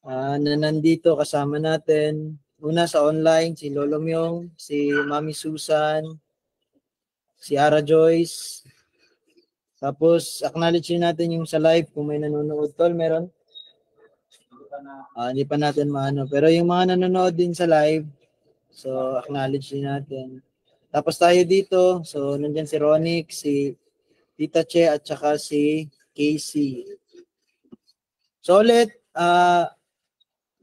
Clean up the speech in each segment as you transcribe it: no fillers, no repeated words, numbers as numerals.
na nandito kasama natin. Una sa online, si Lolo Myong, si Mami Susan, si Ara Joyce. Tapos, acknowledge natin yung sa live kung may nanonood. Tol, meron? Hindi pa natin maano. Pero yung mga nanonood din sa live, so acknowledge din natin. Tapos tayo dito, so nandyan si Ronick, si Tita Che, at saka si Casey. So ulit,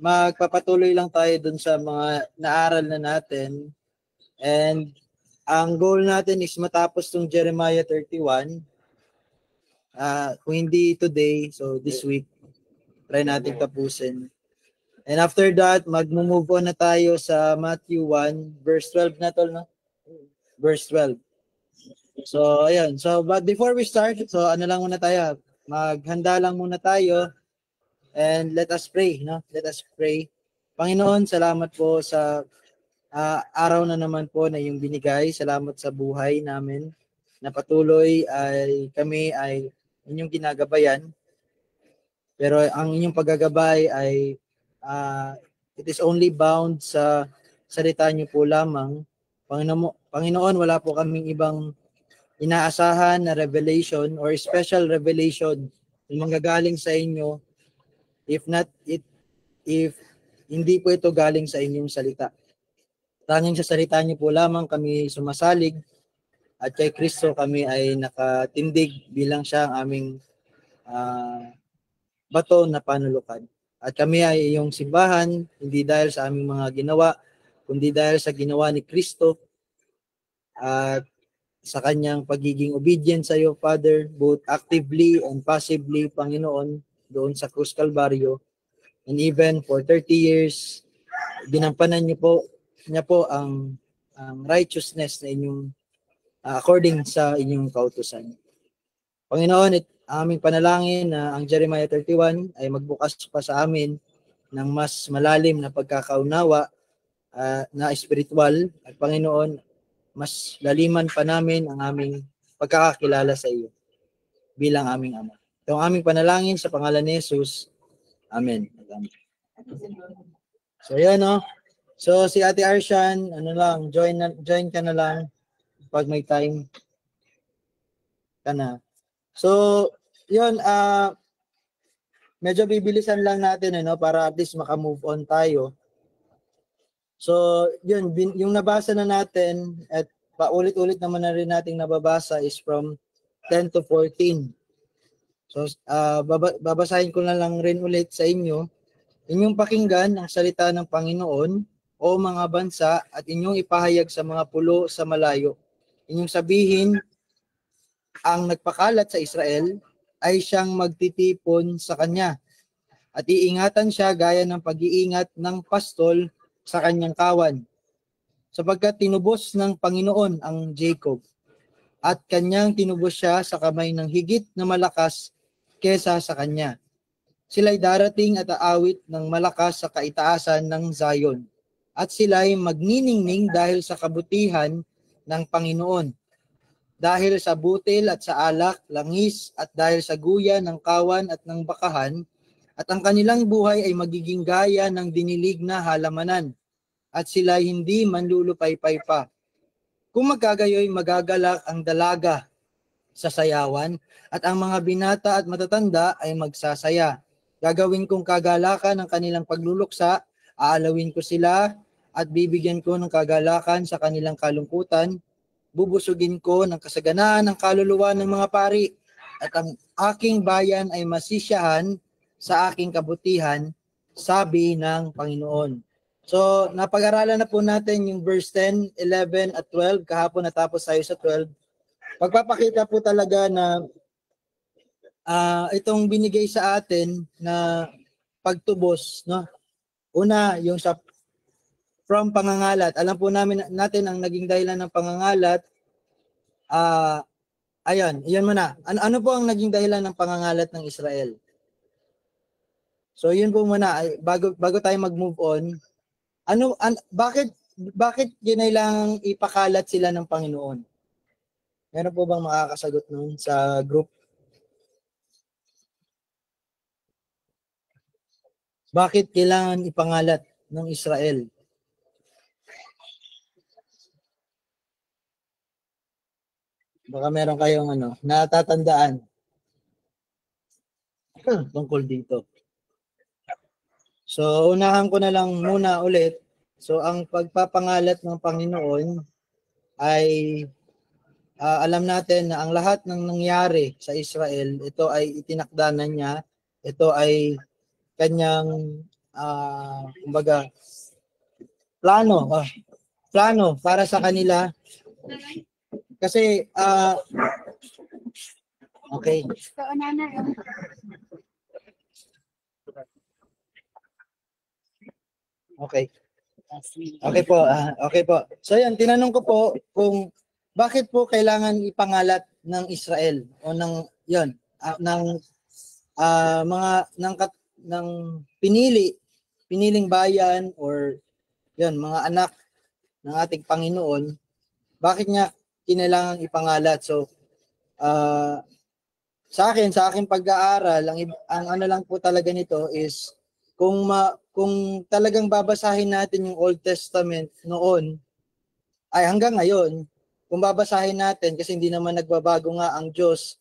magpapatuloy lang tayo dun sa mga naaral na natin. And ang goal natin is matapos tong Jeremiah 31. Kung hindi today, so this week, try natin tapusin. And after that, mag-move on na tayo sa Matthew 1, verse 12 na tol, no? Verse 12. So, ayun. So, but before we start, so ano lang muna tayo, maghanda lang muna tayo and let us pray, no? Let us pray. Panginoon, salamat po sa araw na naman po na yung binigay. Salamat sa buhay namin na patuloy ay kami ay inyong ginagabayan. Pero ang inyong paggagabay ay it is only bound sa salita niyo po lamang. Panginoon, wala po kaming ibang inaasahan na revelation or special revelation na manggagaling sa inyo if hindi po ito galing sa inyong salita. Tanging sa salita niyo po lamang kami sumasalig at kay Kristo kami ay nakatindig bilang siya ang aming bato na panulukan. At kami ay iyong simbahan, hindi dahil sa aming mga ginawa, kundi dahil sa ginawa ni Kristo at sa kanyang pagiging obedient sa iyo, Father, both actively and passively, Panginoon, doon sa Cruz Calvario. And even for 30 years, ginampanan niya po ang righteousness na inyong according sa inyong kautusan. Panginoon, aming panalangin na ang Jeremiah 31 ay magbukas pa sa amin ng mas malalim na pagkakaunawa na espiritual. At Panginoon, mas laliman pa namin ang aming pagkakakilala sa iyo bilang aming Ama. Ito ang aming panalangin sa pangalan ni Jesus. Amen. So yan, no? So si Ate Arshan, join ka na lang pag may time ka na. So, yun, medyo bibilisan lang natin, para at least maka-move on tayo. So, yun, yung nabasa na natin at paulit-ulit naman na rin nating nababasa is from 10 to 14. So, babasahin ko na lang rin ulit sa inyo. Inyong pakinggan ang salita ng Panginoon o mga bansa at inyong ipahayag sa mga pulo sa malayo. Inyong sabihin, ang nagpakalat sa Israel ay siyang magtitipon sa kanya at iingatan siya gaya ng pag-iingat ng pastol sa kanyang kawan, sapagkat tinubos ng Panginoon ang Jacob at kanyang tinubos siya sa kamay ng higit na malakas kesa sa kanya. Sila'y darating at aawit ng malakas sa kaitaasan ng Zion at sila'y magniningning dahil sa kabutihan ng Panginoon, dahil sa butil at sa alak, langis at dahil sa guya ng kawan at ng bakahan, at ang kanilang buhay ay magiging gaya ng dinilig na halamanan, at sila hindi manlulupaypay pa. Kung magkagayoy, magagalak ang dalaga sa sayawan, at ang mga binata at matatanda ay magsasaya. Gagawin kong kagalakan ng kanilang pagluluksa, aalawin ko sila, at bibigyan ko ng kagalakan sa kanilang kalungkutan. Bubusugin ko ng kasaganaan ng kaluluwa ng mga pari, at ang aking bayan ay masisiyahan sa aking kabutihan, sabi ng Panginoon. So, napag-aralan na po natin yung verse 10, 11, at 12. Kahapon natapos tayo sa 12. Pagpapakita po talaga na itong binigay sa atin na pagtubos, no? Una, yung sa from pangangalat. Alam po natin ang naging dahilan ng pangangalat. Ayun muna. Ano po ang naging dahilan ng pangangalat ng Israel? So yun po muna, bago tayo mag-move on. Bakit ginailangang ipakalat sila ng Panginoon? Meron po bang makakasagot nun sa group? Bakit kailangan ipangalat ng Israel? Baka meron kayong natatandaan tungkol dito. So, unahan ko na lang muna ulit. So, ang pagpapangalat ng Panginoon ay alam natin na ang lahat ng nangyari sa Israel, ito ay itinakdanan niya. Ito ay kanyang kumbaga plano para sa kanila. Kasi okay. Okay. Okay po. Okay po. So yan, tinanong ko po kung bakit po kailangan ipangalat ng Israel o ng yon ng mga ng piniling bayan or yon mga anak ng ating Panginoon, bakit niya kinailangan ipangalat? So sa aking pag-aaral, ang ano lang po talaga nito is kung talagang babasahin natin yung Old Testament noon, ay hanggang ngayon, kung babasahin natin, kasi hindi naman nagbabago nga ang Diyos,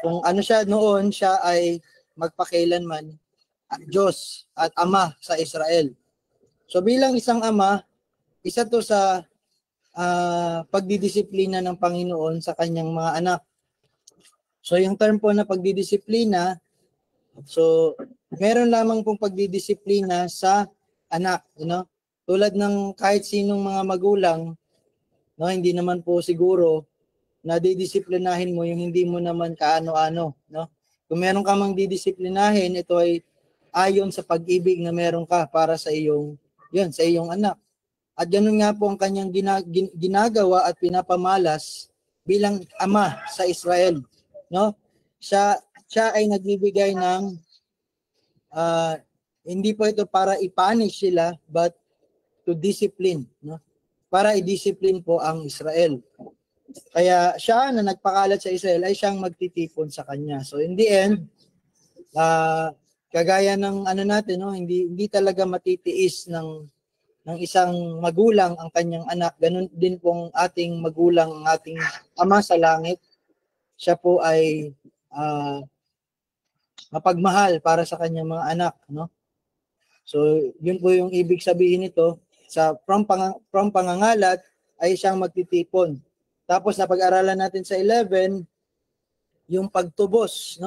kung ano siya noon, siya ay magpakailanman Diyos at Ama sa Israel. So bilang isang Ama, isa to sa pagdidisiplina ng Panginoon sa kanyang mga anak. So yung term po na pagdidisiplina, so meron lamang pong pagdidisiplina sa anak, tulad ng kahit sinong mga magulang, hindi naman po siguro na didisiplinahin mo yung hindi mo naman kaano-ano, Kung meron ka mang didisiplinahin, ito ay ayon sa pag-ibig na meron ka para sa iyong anak. At ganun nga po ang kanyang ginagawa at pinapamalas bilang ama sa Israel, Siya ay nagbibigay ng hindi po ito para i-punish sila, but to discipline, para i-discipline po ang Israel. Kaya siya na nagpakalat sa Israel ay siyang magtitipon sa kanya. So in the end, kagaya ng natin, hindi talaga matitiis ng isang magulang ang kanyang anak. Ganun din pong ating magulang, ang ating Ama sa langit. Siya po ay mapagmahal para sa kanyang mga anak, So, yun po yung ibig sabihin nito. From pangangalat ay siyang magtitipon. Tapos napag-aralan natin sa 11, yung pagtubos,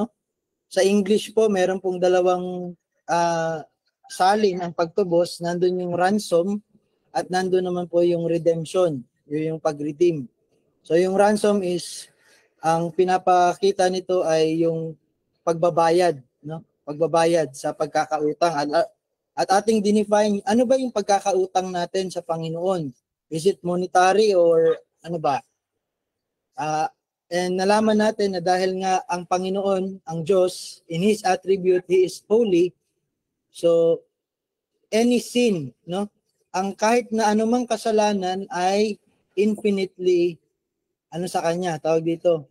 Sa English po, meron pong dalawang salin ang pagtubos. Nandun yung ransom at nandun naman po yung redemption, yung pag-redeem. So, yung ransom is, ang pinapakita nito ay yung pagbabayad, Pagbabayad sa pagkakautang. At ating dinefine, ano ba yung pagkakautang natin sa Panginoon? Is it monetary or ano ba? And nalaman natin na dahil nga ang Panginoon, ang Diyos, in His attribute, He is holy. So, any sin, ang kahit na anumang kasalanan ay infinitely, sa Kanya, tawag dito,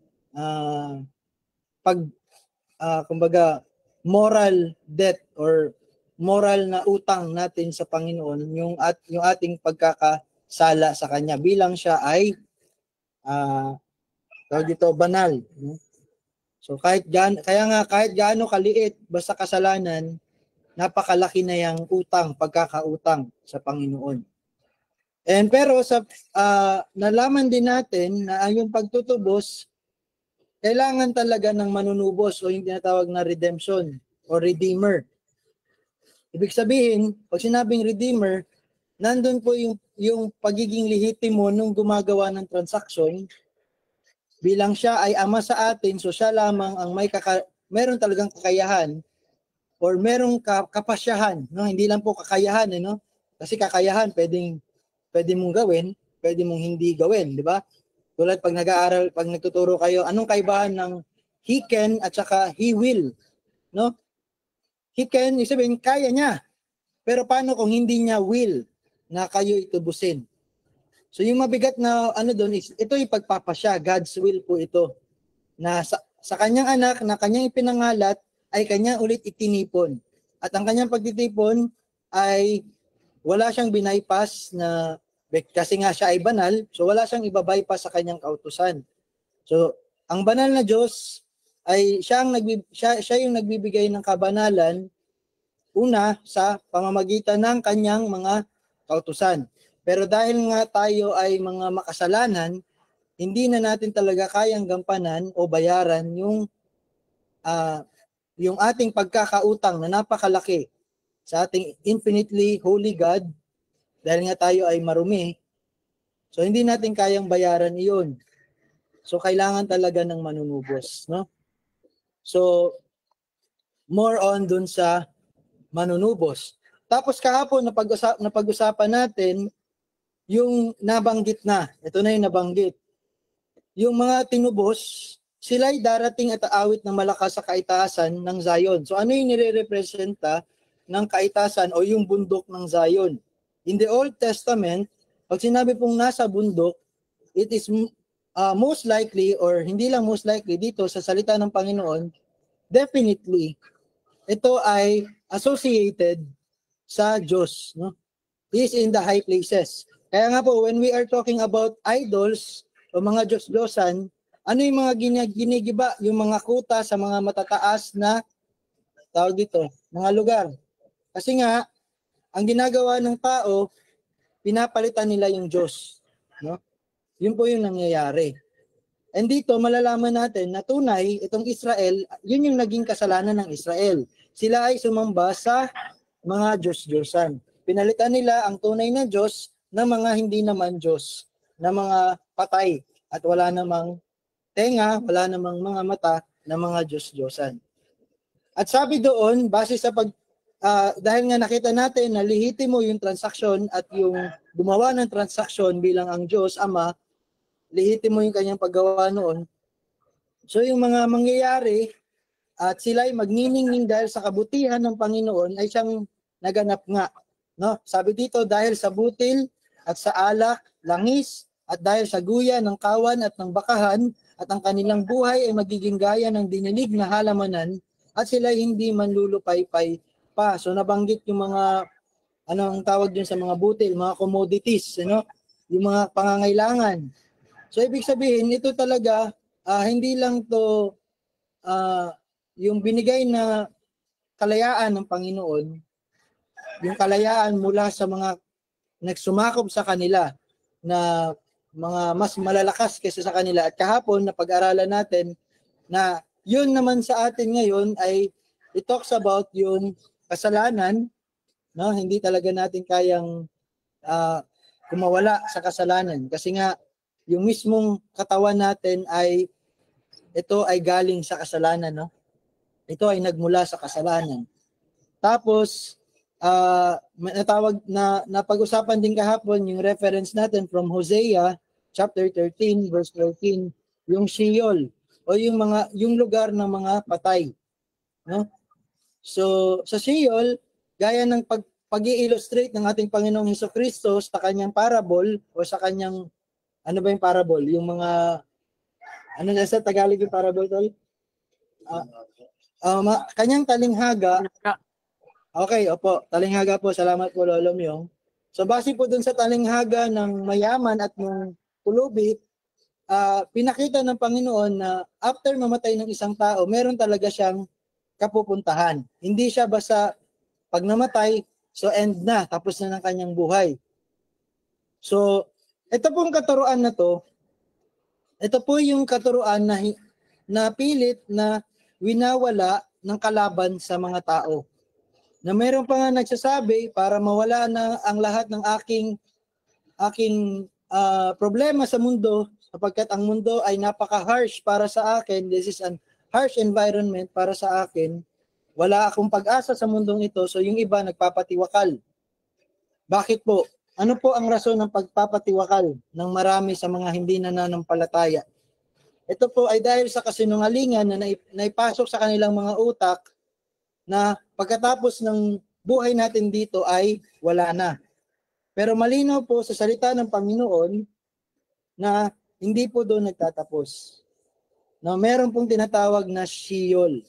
kumbaga, moral debt or moral na utang natin sa Panginoon, yung ating pagkakasala sa Kanya bilang siya ay tawag dito, banal. So kahit gaano kaliit, basta kasalanan, napakalaki na yung pagkakautang sa Panginoon. Pero nalaman din natin na yung pagtutubos, kailangan talaga ng manunubos o yung tinatawag na redemption o redeemer. Ibig sabihin, pag sinabing redeemer, nandun po yung pagiging lehitimo nung gumagawa ng transaksyon. Bilang siya ay ama sa atin, so siya lamang ang meron talagang kakayahan or merong kapasyahan, Hindi lang po kakayahan, Kasi kakayahan pwede mong gawin, pwede mong hindi gawin, di ba? Tulad pag nag-aaral, pag nagtuturo kayo, anong kaibahan ng he can at saka he will, He can, sabihin, kaya niya. Pero paano kung hindi niya will na kayo itubusin? So yung mabigat na doon is, ito yung pagpapasya, God's will po ito. Na sa kanyang anak, na kanyang ipinangalat, ay kanya ulit itinipon. At ang kanyang pagtitipon ay wala siyang binypass na kasi nga siya ay banal, so wala siyang ibabypass sa kanyang kautusan. So, ang banal na Diyos ay siya yung nagbibigay ng kabanalan una sa pamamagitan ng kanyang mga kautusan. Pero dahil nga tayo ay mga makasalanan, hindi na natin talaga kayang gampanan o bayaran yung ating pagkakautang na napakalaki sa ating infinitely holy God, dahil nga tayo ay marumi. So hindi natin kayang bayaran iyon. So kailangan talaga ng manunubos, no? So more on dun sa manunubos. Tapos kahapon napag-usapan natin yung nabanggit na. Ito na yung nabanggit. Yung mga tinubos, sila'y darating at aawit ng malakas sa kaitaasan ng Zion. So ano yung nire-representa ng kaitasan o yung bundok ng Zion? In the Old Testament, pag sinabi pong nasa bundok, it is most likely, or hindi lang most likely, dito sa salita ng Panginoon, definitely, ito ay associated sa Diyos. No? He is in the high places. Kaya nga po, when we are talking about idols o mga Diyos-Diyosan, ano yung mga ginigiba, yung mga kuta sa mga matataas na tawag dito, mga lugar. Kasi nga, ang ginagawa ng tao, pinapalitan nila yung Diyos. No? Yun po yung nangyayari. And dito, malalaman natin na tunay, itong Israel, yun yung naging kasalanan ng Israel. Sila ay sumamba sa mga Diyos-Diyosan. Pinalitan nila ang tunay na Diyos na mga hindi naman Diyos, na mga patay at wala namang tenga, wala namang mga mata na mga Diyos-Diyosan. At sabi doon, base sa dahil nga nakita natin na lihitimo yung transaksyon at yung gumawa ng transaksyon bilang ang Diyos, Ama, lihitimo yung kanyang paggawa noon. So yung mga mangyayari at sila ay magniningning dahil sa kabutihan ng Panginoon ay siyang naganap nga. No? Sabi dito, dahil sa butil at sa alak, langis, at dahil sa guya ng kawan at ng bakahan, at ang kanilang buhay ay magiging gaya ng dinilig na halamanan, at sila hindi manlulupaypay pa. So nabanggit yung mga, anong tawag dun sa mga butil, mga commodities, yung mga pangangailangan. So ibig sabihin, ito talaga, hindi lang to yung binigay na kalayaan ng Panginoon, yung kalayaan mula sa mga nagsumakop sa kanila na mga mas malalakas kaysa sa kanila. At kahapon na pag-aralan natin na yun naman sa atin ngayon ay it talks about yung kasalanan, no? Hindi talaga natin kayang kumawala sa kasalanan kasi nga yung mismong katawan natin ay ito ay galing sa kasalanan, no? Ito ay nagmula sa kasalanan. Tapos natawag na napag-usapan din kahapon yung reference natin from Hosea chapter 13 verse 13, yung Sheol o yung lugar ng mga patay, no? So sa Sheol, gaya ng pag-i-illustrate ng ating Panginoong Hesukristo sa kanyang parable o sa kanyang ano ba yung parable? Yung mga ano na sa Tagalog yung parable tol? Kanyang talinghaga. Okay, opo. Talinghaga po. Salamat po, Lolo Myong. So base po dun sa talinghaga ng mayaman at ng pulubi, pinakita ng Panginoon na after mamatay ng isang tao, meron talaga siyang kapupuntahan. Hindi siya basta pag namatay, so end na, tapos na ng kanyang buhay. So, ito pong katuruan na to, ito po yung katuruan na pilit na winawala ng kalaban sa mga tao. Na meron pa nga nagsasabi para mawala na ang lahat ng aking problema sa mundo, sapagkat ang mundo ay napaka-harsh para sa akin. This is an harsh environment para sa akin. Wala akong pag-asa sa mundong ito, so yung iba nagpapatiwakal. Bakit po? Ano po ang rason ng pagpapatiwakal ng marami sa mga hindi nananampalataya? Ito po ay dahil sa kasinungalingan na naipasok sa kanilang mga utak na pagkatapos ng buhay natin dito ay wala na. Pero malinaw po sa salita ng Panginoon na hindi po doon nagtatapos. Na meron pong tinatawag na Sheol.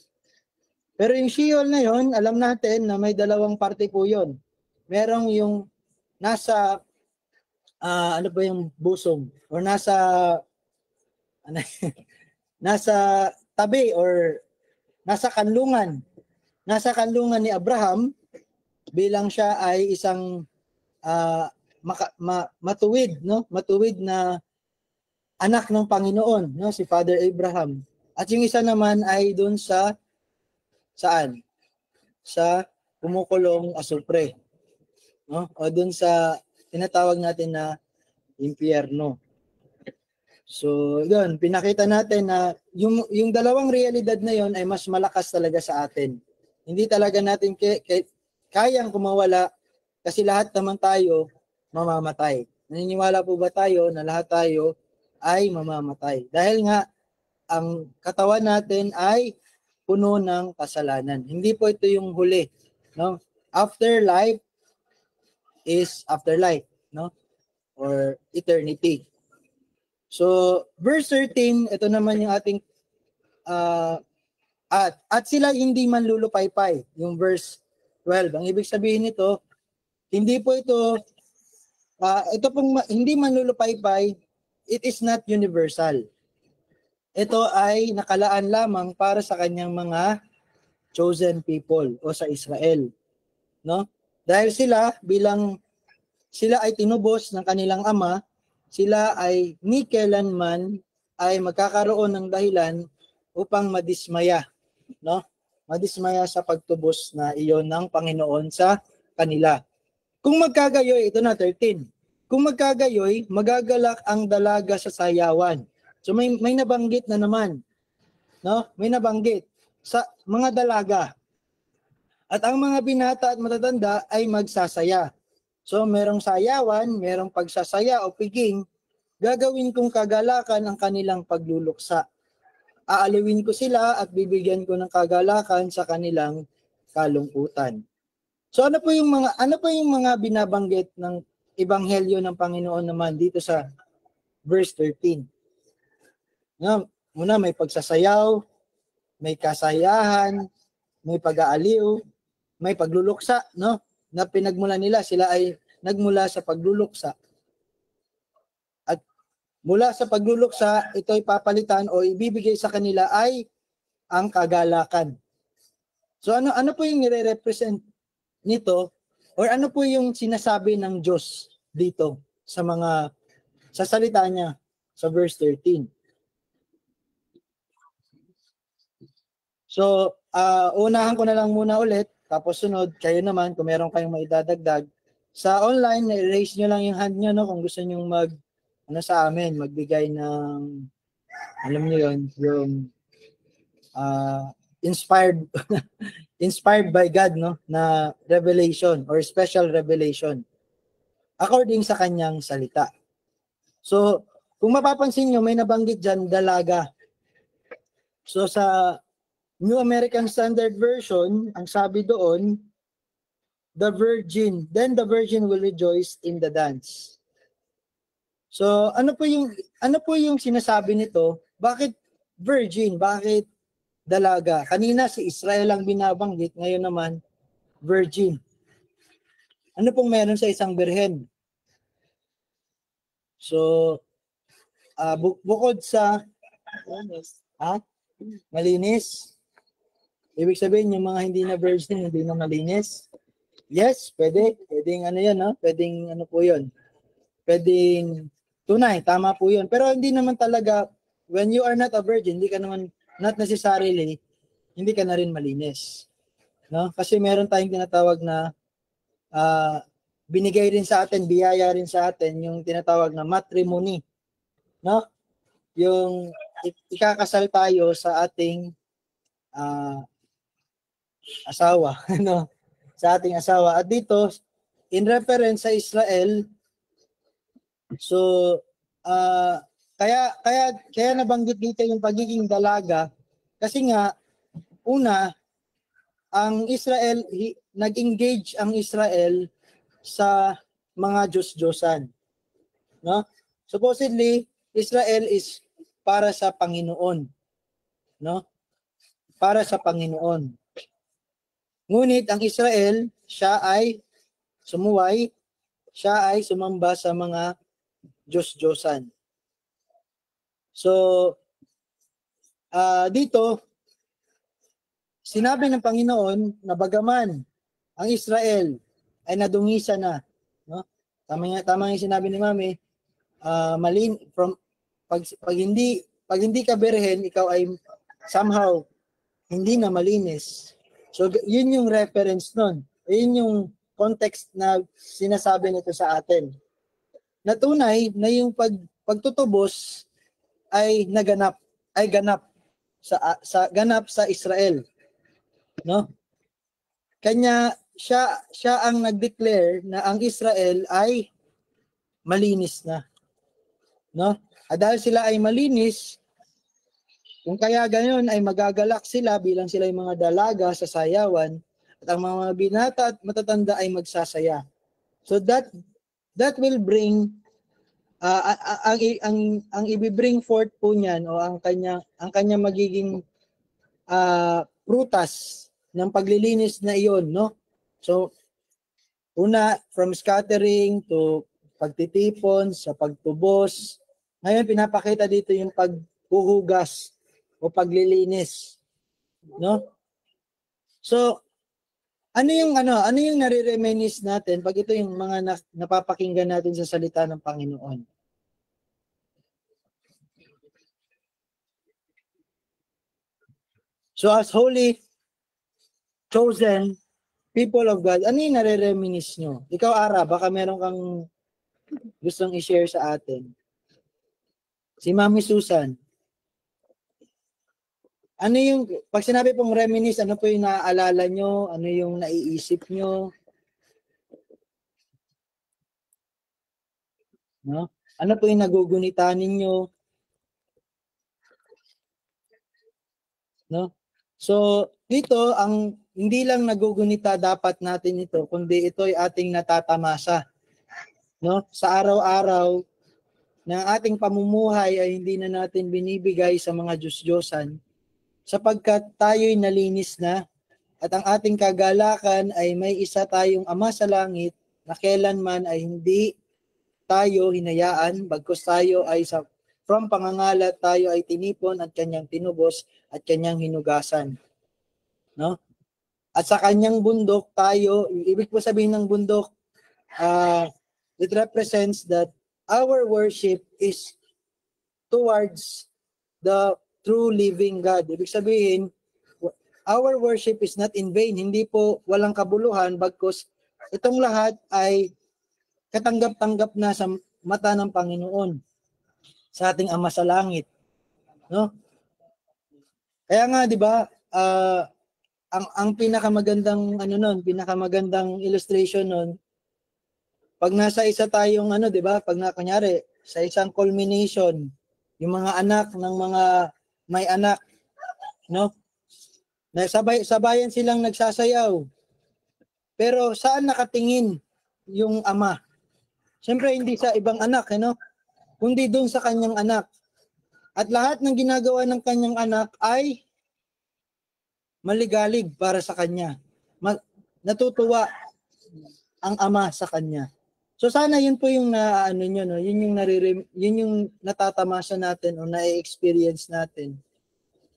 Pero yung Sheol na yon, alam natin na may dalawang parte po yon. Merong yung nasa ano ba yung busog or nasa ano, nasa tabi or nasa kanlungan. Nasa kanlungan ni Abraham bilang siya ay isang matuwid, no? Matuwid na anak ng Panginoon, no? Si Father Abraham. At yung isa naman ay doon sa saan? Sa kumukulong asupre, no? O doon sa tinatawag natin na impyerno. So, yun, pinakita natin na yung dalawang realidad na yon ay mas malakas talaga sa atin. Hindi talaga natin kayang kumawala kasi lahat naman tayo mamamatay. Naniniwala po ba tayo na lahat tayo ay mamamatay? Dahil nga, ang katawan natin ay puno ng kasalanan. Hindi po ito yung huli, no? Afterlife is afterlife, no? Or eternity. So, verse 13, ito naman yung ating at sila hindi manlulupaypay, yung verse 12. Ang ibig sabihin nito, hindi po ito ito pong hindi manlulupaypay, it is not universal. Ito ay nakalaan lamang para sa kanyang mga chosen people o sa Israel, no? Dahil sila ay tinubos ng kanilang ama, sila ay ni kailanman ay magkakaroon ng dahilan upang madismaya, no? Madismaya sa pagtubos na iyon ng Panginoon sa kanila. Kung magkagayoy, ito na 13. Kung magkagayoy, magagalak ang dalaga sa sayawan. So may nabanggit na naman, no? May nabanggit sa mga dalaga. At ang mga binata at matatanda ay magsasaya. So merong sayawan, merong pagsasaya o piging, gagawin kong kagalakan ang kanilang pagluluksa. Aalawin ko sila at bibigyan ko ng kagalakan sa kanilang kalungkutan. So ano po yung mga binabanggit ng ebanghelyo ng Panginoon naman dito sa verse 13? Muna may pagsasayaw, may kasayahan, may pag-aaliw, may pagluluksa, no? Na pinagmula nila, sila ay nagmula sa pagluluksa. At mula sa pagluluksa, ito ay papalitan o ibibigay sa kanila ay ang kagalakan. So ano po yung nire-represent nito or ano po yung sinasabi ng Diyos dito sa salita niya sa verse 13? So, unahan ko na lang muna ulit, tapos sunod, kayo naman, kung meron kayong maidadagdag. Sa online, raise nyo lang yung hand nyo, no, kung gusto nyo sa amin, magbigay ng, alam nyo yun, yung inspired inspired by God, no, na revelation or special revelation according sa kanyang salita. So, kung mapapansin nyo, may nabanggit dyan, dalaga. So, sa New American Standard Version, ang sabi doon, then the virgin will rejoice in the dance. So, ano po yung sinasabi nito? Bakit virgin? Bakit dalaga? Kanina si Israel ang binabanggit, ngayon naman virgin. Ano pong meron sa isang birhen? So, bukod sa malinis. Ibig sabihin, yung mga hindi na virgin, hindi na malinis. Yes, pwede. Pwedeng ano yan, no? Pwedeng ano po yun. Pwedeng tunay, tama po yun. Pero hindi naman talaga, when you are not a virgin, hindi ka naman, not necessarily, hindi ka na rin malinis. No? Kasi meron tayong tinatawag na binigay rin sa atin, biyaya rin sa atin, yung tinatawag na matrimony. No? Yung ikakasal tayo sa ating asawa, no? Sa ating asawa. At dito, in reference sa Israel, so kaya nabanggit dito yung pagiging dalaga kasi nga una ang Israel nag-engage ang Israel sa mga Diyos-Diyosan, no? Supposedly Israel is para sa Panginoon, no? Para sa Panginoon. Ngunit ang Israel, siya ay sumuway, siya ay sumamba sa mga Diyos-Diyosan. So, dito, sinabi ng Panginoon na bagaman ang Israel ay nadungisa na, no? Tama yung sinabi ni Mami, pag hindi ka berhen, ikaw ay somehow hindi na malinis. So yun yung reference nun. Yun yung context na sinasabi nito sa atin. Natunay na yung pagtutubos ay ganap sa Israel, no? Kanya siya ang nag-declare na ang Israel ay malinis na, no? At dahil sila ay malinis, kung kaya gayon ay magagalak sila bilang sila yung mga dalaga sa sayawan, at ang mga binata at matatanda ay magsasaya. So that will bring ang ibibring forth po niyan, o ang kanya magiging prutas ng paglilinis na iyon, no? So una, from scattering to pagtitipon sa pagtubos. Ngayon pinapakita dito yung paghuhugas o paglilinis, no? So ano yung nare-reminisce natin pag ito yung mga napapakinggan natin sa salita ng Panginoon? So as holy, chosen people of God, ano yung nare-reminisce nyo? Ikaw, Ara, baka meron kang gustong i-share sa atin. Si Mami Susan, ano yung, pag sinabi pong reminisce, ano po yung naaalala nyo? Ano yung naiisip nyo? No? Ano po yung nagugunita ninyo? No? So, dito, ang hindi lang nagugunita dapat natin ito, kundi ito ay ating natatamasa. No? Sa araw-araw, na ating pamumuhay ay hindi na natin binibigay sa mga Diyos-Diyosan, sapagkat tayo'y nalinis na, at ang ating kagalakan ay may isa tayong Ama sa langit na kailanman ay hindi tayo hinayaan, bagkus tayo ay from pangangalat tayo ay tinipon at kanyang tinubos at kanyang hinugasan. No? At sa kanyang bundok tayo, ibig po sabihin ng bundok, it represents that our worship is towards the true living God. Ibig sabihin, our worship is not in vain. Hindi po walang kabuluhan, bagkus itong lahat ay katanggap-tanggap na sa mata ng Panginoon, sa ating Ama sa langit, no? Kaya nga 'di ba, ang pinakamagandang pinakamagandang illustration nun, pag nasa isa tayong 'di ba, pag kunyari sa isang culmination, yung mga anak ng mga may anak, no? Na sabayan silang nagsasayaw. Pero saan nakatingin yung ama? Siyempre hindi sa ibang anak, kundi doon sa kanyang anak. At lahat ng ginagawa ng kanyang anak ay maligalig para sa kanya. Natutuwa ang ama sa kanya. So sana yun po yung yun yung natatamasa natin o na-experience natin.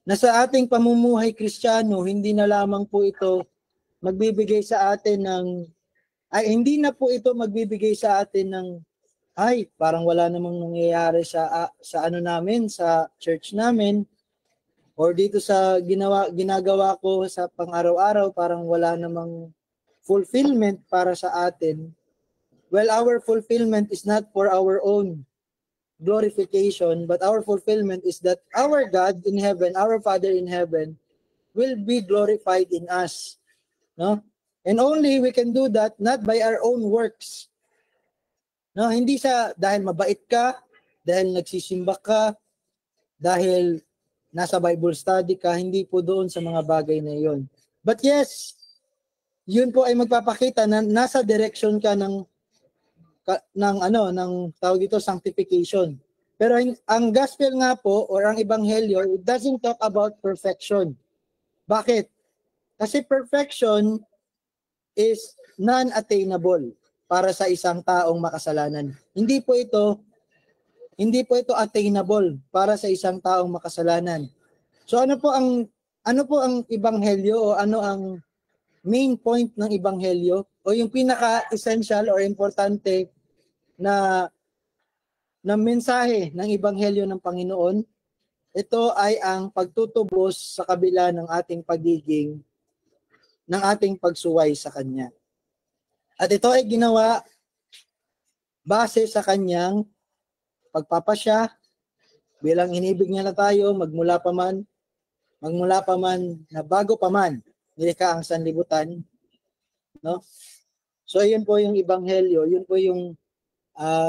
Na sa ating pamumuhay Kristiyano, hindi na lamang po ito magbibigay sa atin hindi na po ito magbibigay sa atin ng parang wala namang nangyayari sa namin, sa church namin, or dito sa ginagawa ko sa pang-araw-araw, parang wala namang fulfillment para sa atin. Well, our fulfillment is not for our own glorification, but our fulfillment is that our God in heaven, our Father in heaven, will be glorified in us. No? And only we can do that not by our own works. No, hindi dahil mabait ka, dahil nagsisimba ka, dahil nasa Bible study ka, hindi po doon sa mga bagay na iyon. But yes, yun po ay magpapakita na nasa direction ka ng tawag dito, sanctification. Pero ang gospel nga po, or ang ebanghelyo, it doesn't talk about perfection. Bakit? Kasi perfection is non-attainable para sa isang taong makasalanan. Hindi po ito attainable para sa isang taong makasalanan. So ano po ang ebanghelyo o ano ang main point ng ebanghelyo o yung pinaka-essential or importante na mensahe ng ebanghelyo ng Panginoon? Ito ay ang pagtutubos sa kabila ng ating pagsuway sa Kanya. At ito ay ginawa base sa Kanyang pagpapasya bilang inibig niya na tayo magmula pa man na bago pa man nilikha ang sanlibutan, no? So yun po yung ebanghelyo, yun po yung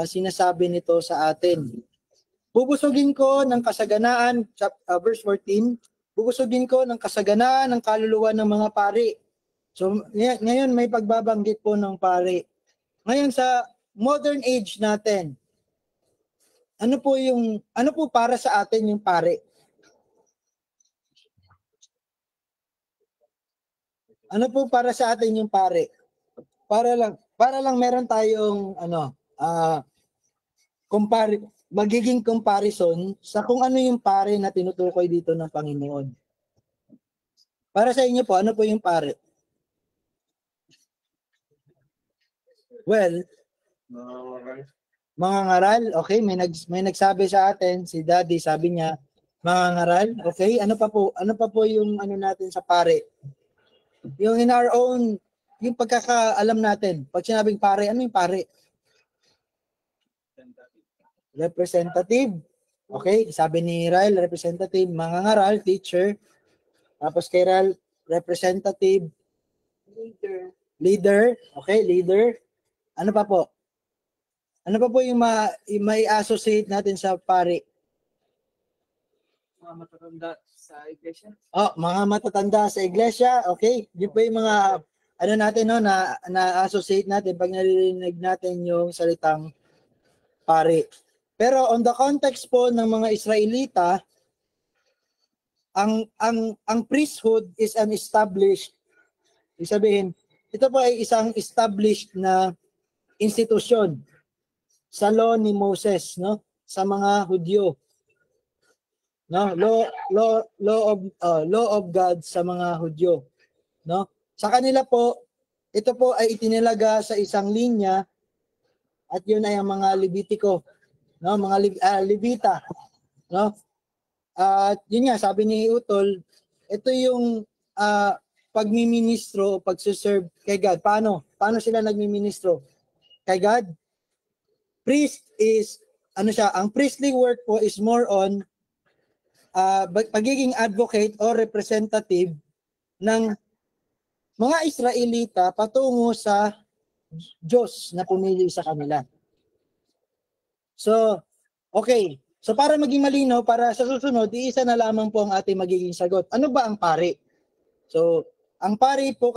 sinasabi nito sa atin. Bubusugin ko ng kasaganaan, verse 14, bubusugin ko ng kasaganaan ng kaluluwa ng mga pari. So ngayon may pagbabanggit po ng pari. Ngayon sa modern age natin, ano po para sa atin yung pari? Ano po para sa atin yung pari? Para lang meron tayong magiging comparison sa kung ano yung pari na tinutukoy dito ng Panginoon. Para sa inyo po, ano po yung pari? Well, mga ngaral. Okay, may nagsabi sa atin, si Daddy, sabi niya, mga ngaral. Okay, ano pa po yung ano natin sa pari? Yung in our own, yung pagkakaalam natin. Pag sinabing pare, ano yung pare? Representative. Okay, sabi ni Ryle, representative. Mangangaral, teacher. Tapos kay Ryle, representative. Leader. Okay, leader. Ano pa po? Ano pa po yung may associate natin sa pare? Mga matatanda sa iglesia. Mga matatanda sa iglesia. Okay, yun po yung mga ano natin no na-associate natin pag naririnig natin yung salitang pare. Pero on the context po ng mga Israelita, ang priesthood is an established, ibig sabihin, ito po ay isang established na institusyon sa law ni Moses, no? Sa mga Hudyo. No, law of God sa mga Hudyo, no? Sa kanila po, ito po ay itinilaga sa isang linya at yun ay ang mga Levitiko, no? Mga Levita, no? At yun nga sabi ni Utol, ito yung pagmiministro o pagse-serve kay God. Paano sila nagmiministro kay God? Priest is ang priestly work po is more on pagiging advocate o representative ng mga Israelita patungo sa Diyos na pumili sa kanila. So, okay. So para maging malinaw, para sa susunod, iisa na lamang po ang ating magiging sagot. Ano ba ang pari? So, ang pari po,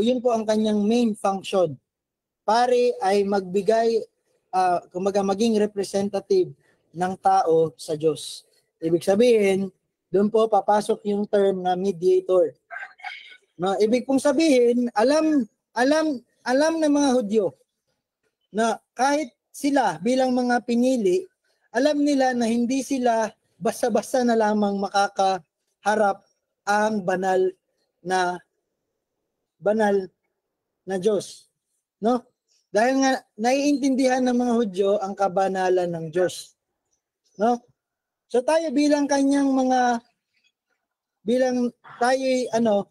yun po ang kanyang main function. Pari ay magbigay, maging representative ng tao sa Diyos. Ibig sabihin, doon po papasok yung term na mediator. No, ibig pong sabihin, alam ng mga Hudyo na kahit sila bilang mga pinili, alam nila na hindi sila basta-basta na lamang makakaharap ang banal na Diyos. No? Dahil nga naiintindihan ng mga Hudyo ang kabanalan ng Diyos. No? So tayo bilang tayo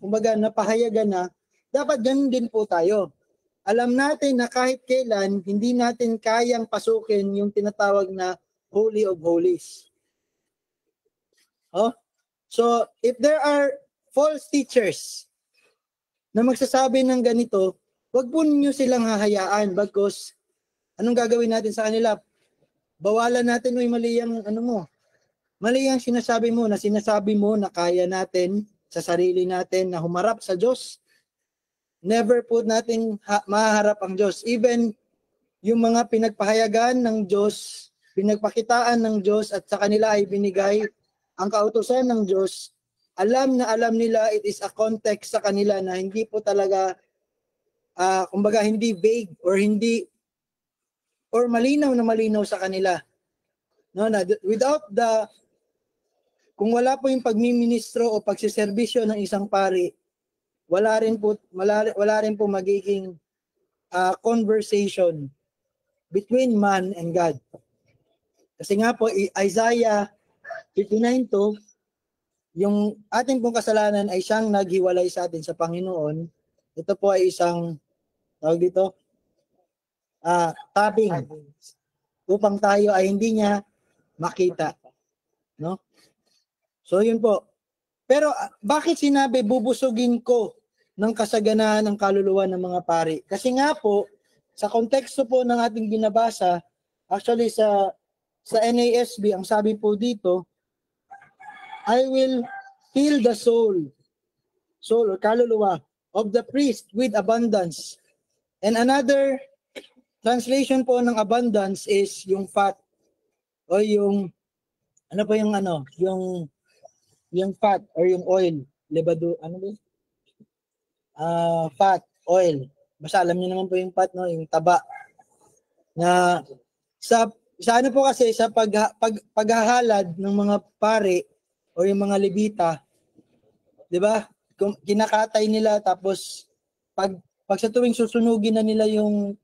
kumbaga napahayagan na, dapat ganun din po tayo. Alam natin na kahit kailan hindi natin kayang pasukin yung tinatawag na Holy of Holies. So if there are false teachers na magsasabi ng ganito, wag po niyo silang hahayaan, bagkus anong gagawin natin sa kanila? Bawalan natin, mali ang mali ang sinasabi mo na kaya natin sa sarili natin na humarap sa Diyos. Never po natin maharap ang Diyos. Even yung mga pinagpahayagan ng Diyos, pinagpakitaan ng Diyos at sa kanila ay binigay ang kautusan ng Diyos, alam na alam nila, it is a context sa kanila na hindi po talaga, kumbaga hindi vague or malinaw na malinaw sa kanila. No, na kung wala po yung pagmiministro o pagsiservisyo ng isang pari, wala rin po magiging conversation between man and God. Kasi nga po, Isaiah 59:2, yung ating pong kasalanan ay siyang naghiwalay sa atin sa Panginoon. Ito po ay isang, tawag dito, tabing upang tayo ay hindi niya makita. No? So yun po. Pero bakit sinabi bubusugin ko ng kasaganaan ng kaluluwa ng mga pari? Kasi nga po, sa konteksto po ng ating binabasa, actually sa NASB, ang sabi po dito, I will fill the soul or kaluluwa of the priest with abundance. And another translation po ng abundance is yung fat o yung ano po yung fat or yung oil, fat, oil. Basta alam niyo naman po yung fat, no, yung taba. Na sa ano po kasi sa paghahalad ng mga pare o yung mga Levita, 'di ba? Kinakatay nila tapos pag sa tuwing susunugin na nila yung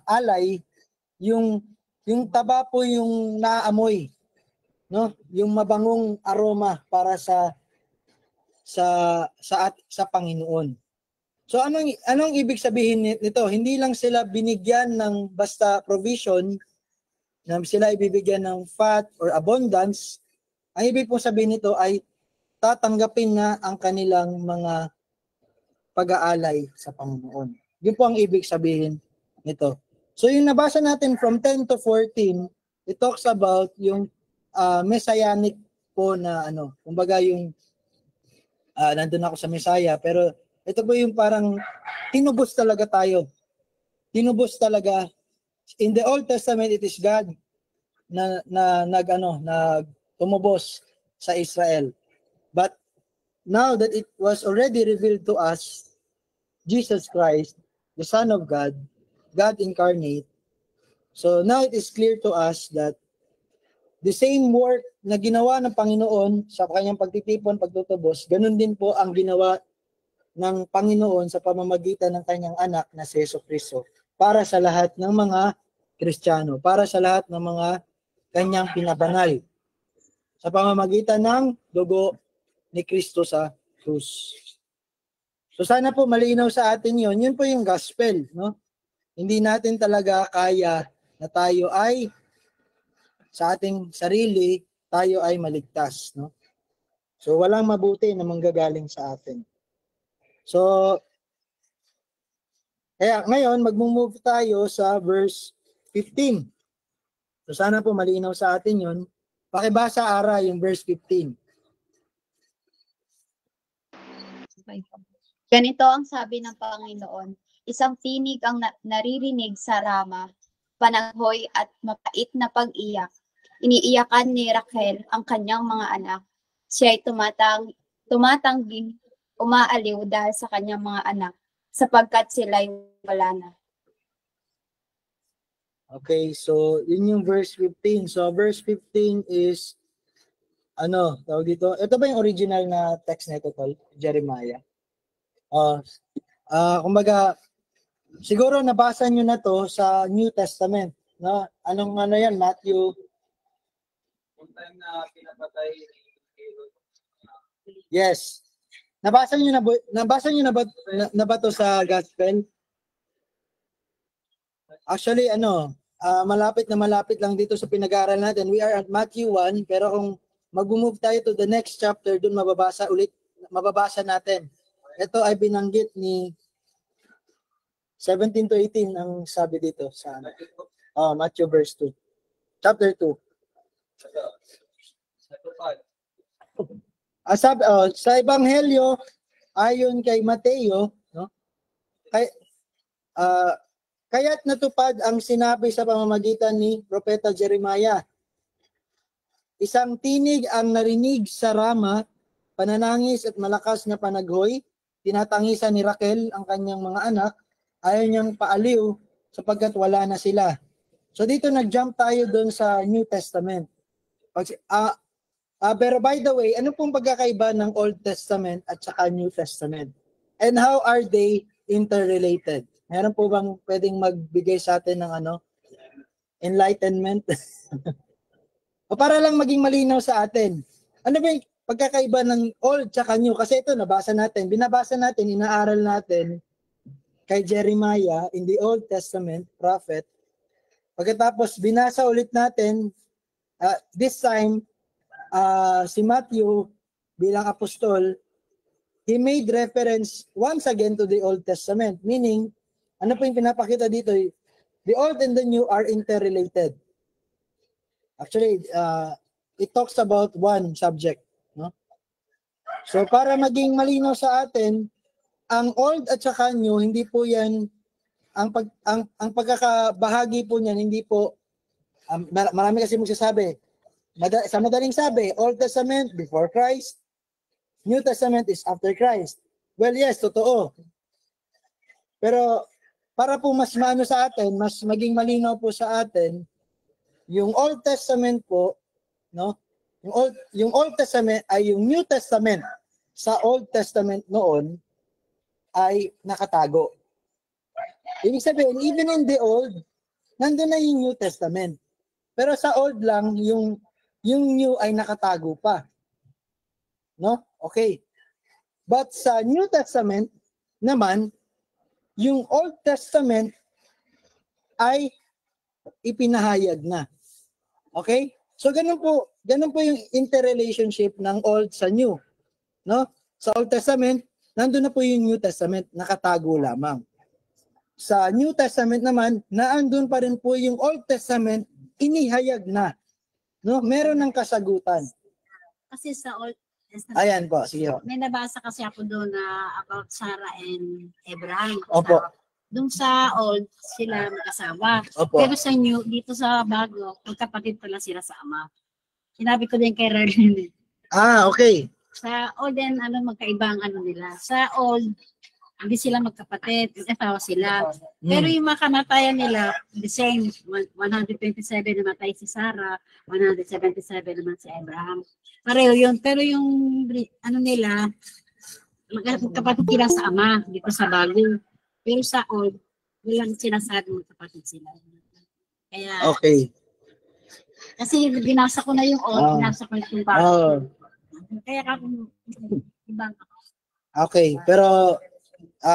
alay, yung taba po yung naamoy, no? Yung mabangong aroma para sa Panginoon. So anong ibig sabihin nito? Hindi lang sila binigyan ng basta provision, na sila ibibigyan ng fat or abundance. Ang ibig po sabihin nito ay tatanggapin na ang kanilang mga pag-aalay sa Panginoon. Yun po ang ibig sabihin nito. So yung nabasa natin from 10 to 14, it talks about yung messianic po na kumbaga yung nandun ako sa Messiah, pero ito po yung parang tinubos talaga tayo. Tinubos talaga. In the Old Testament, it is God na tumubos sa Israel. But now that it was already revealed to us, Jesus Christ, the Son of God, God incarnate, so now it is clear to us that the same work na ginawa ng Panginoon sa kanyang pagtitipon, pagtutubos, ganun din po ang ginawa ng Panginoon sa pamamagitan ng kanyang anak na si Jesucristo para sa lahat ng mga Kristiyano, para sa lahat ng mga kanyang pinabanal sa pamamagitan ng dugo ni Kristo sa krus. So sana po malinaw sa atin yun. Yun po yung gospel, no? Hindi natin talaga kaya na tayo ay sa ating sarili, tayo ay maligtas, no? So walang mabuti na manggagaling sa atin. So kaya ngayon mag-move tayo sa verse 15. So sana po malinaw sa atin yun. Pakibasa Ara yung verse 15. Ganito ang sabi ng Panginoon, isang tinig ang naririnig sa Rama, pananghoy at mapait na pag-iyak. Iniiyakan ni Raquel ang kanyang mga anak. Siya ay tumatangging umaaliw dahil sa kanyang mga anak, sapagkat sila'y wala na. Okay, so yun yung verse 15. So verse 15 is tawag dito. Ito ba yung original na text na ito, Tol? Jeremiah. Kumbaga, siguro nabasa nyo na to sa New Testament. No? Anong yan? Matthew? Yung time na pinapatay yes. Nabasa nyo na ba to sa Gospel? Actually, malapit lang dito sa pinag-aaral natin. We are at Matthew 1, pero kung mag-move tayo to the next chapter, dun mababasa natin. Ito ay binanggit ni 17 to 18 ang sabi dito sa Matthew verse 2. Chapter 2. Sa Ebanghelyo, ayon kay Mateo, no? Kaya't natupad ang sinabi sa pamamagitan ni Propeta Jeremiah. Isang tinig ang narinig sa Rama, pananangis at malakas na panaghoy, tinatangisan ni Raquel ang kanyang mga anak, ayaw niyang paaliw sapagkat wala na sila. So dito nag-jump tayo doon sa New Testament. Pero by the way, ano pong pagkakaiba ng Old Testament at saka New Testament? And how are they interrelated? Meron po bang pwedeng magbigay sa atin ng enlightenment? O para lang maging malinaw sa atin. Ano ba yung pagkakaiba ng Old tsaka New? Kasi ito, binabasa natin, inaaral natin kay Jeremiah in the Old Testament, prophet. Pagkatapos, binasa ulit natin, this time, si Matthew bilang apostol, he made reference once again to the Old Testament. Meaning, ano po yung pinapakita dito? The Old and the New are interrelated. Actually, it talks about one subject. No? So, para maging malinaw sa atin, ang Old at saka New, hindi po yan, ang pagkakabahagi po niyan, hindi po, marami kasi magsasabi, sa madaling sabi, Old Testament before Christ, New Testament is after Christ. Well, yes, totoo. Pero para po mas maano sa atin, mas maging malinaw po sa atin, yung Old Testament po, no? Yung Old Testament ay yung New Testament sa Old Testament noon ay nakatago. Ibig sabihin, even in the Old, nandun na yung New Testament. Pero sa Old lang, yung New ay nakatago pa. No? Okay. But sa New Testament naman, yung Old Testament ay ipinahayag na. Okay? So ganun po yung interrelationship ng Old sa New. No? Sa Old Testament, nandun na po yung New Testament, nakatago lamang. Sa New Testament naman, naandun pa rin po yung Old Testament, inihayag na. No? Meron ng kasagutan. Kasi sa Old Testament, Ayan po, sige po. may nabasa kasi ako doon na about Sarah and Abraham. Opo. Doon sa Old, sila mag-asawa. Opo. Pero sa New, dito sa Bago, magkapatid pala sila sa ama. Sinabi ko din kay Rarlene. Okay. Sa Old din, magkaiba ang nila. Sa Old, hindi sila magkapatid, mag-asawa sila. Pero yung mga kamatayan nila, the same, 127 namatay si Sarah, 177 naman si Abraham. Pareho yun. Pero yung nila, magkapatid sila sa ama, dito sa Bago. Pero sa Old, walang sinasabi magkapatid sila. Kaya, Okay. kasi binasa ko na yung Old, binasa ko yung Bago. Kaya ako, ibang ako. Okay, pero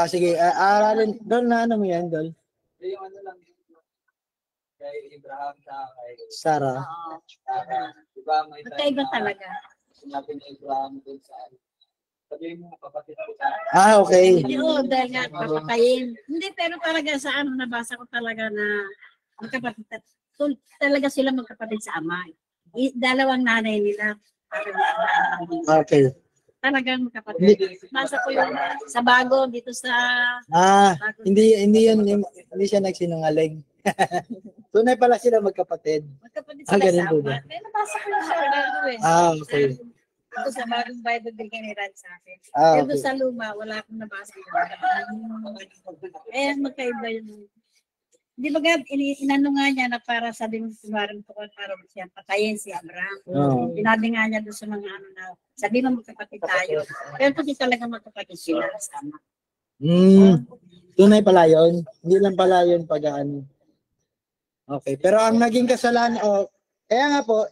sige, aralin Dol na mo yan, Dol? Yung lang kay Abraham sa kay Sarah. Oo. diba may Magkaiba talaga. sinabi ni Abraham dun sa sabihin mo kapatid ko sa Okay. Oo, dahil nga papatayin. Hindi, pero talaga sa nabasa ko talaga na magkapatid. Talaga sila magkapatid sa ama. Dalawang nanay nila. Okay. Talagang magkapatid. Basa ko yung sa Bago, dito sa Bago. Hindi siya nagsinungaling. Tunay pala sila magkapatid. Magkapatid sila ganun sa po ama. ba? May nabasa ko yung sa Bago eh. Okay. Ito sa Bagong Bible, bigyan ni Rad sa akin. Pero Okay. sa Luma, wala akong nabasa yun. Magkaiba yun. Di ba Gab, inano nga niya na para sabi mo tumarang ko para siya patayin si Abraham. Oo. Pinabi nga niya doon sa mga na sabi mo magkapatid tayo. Pero kasi talaga magkapatid sila sama. Tunay pala yun. Hindi lang pala yun pag-ano. Okay. Pero ang naging kasalanan, kaya nga po,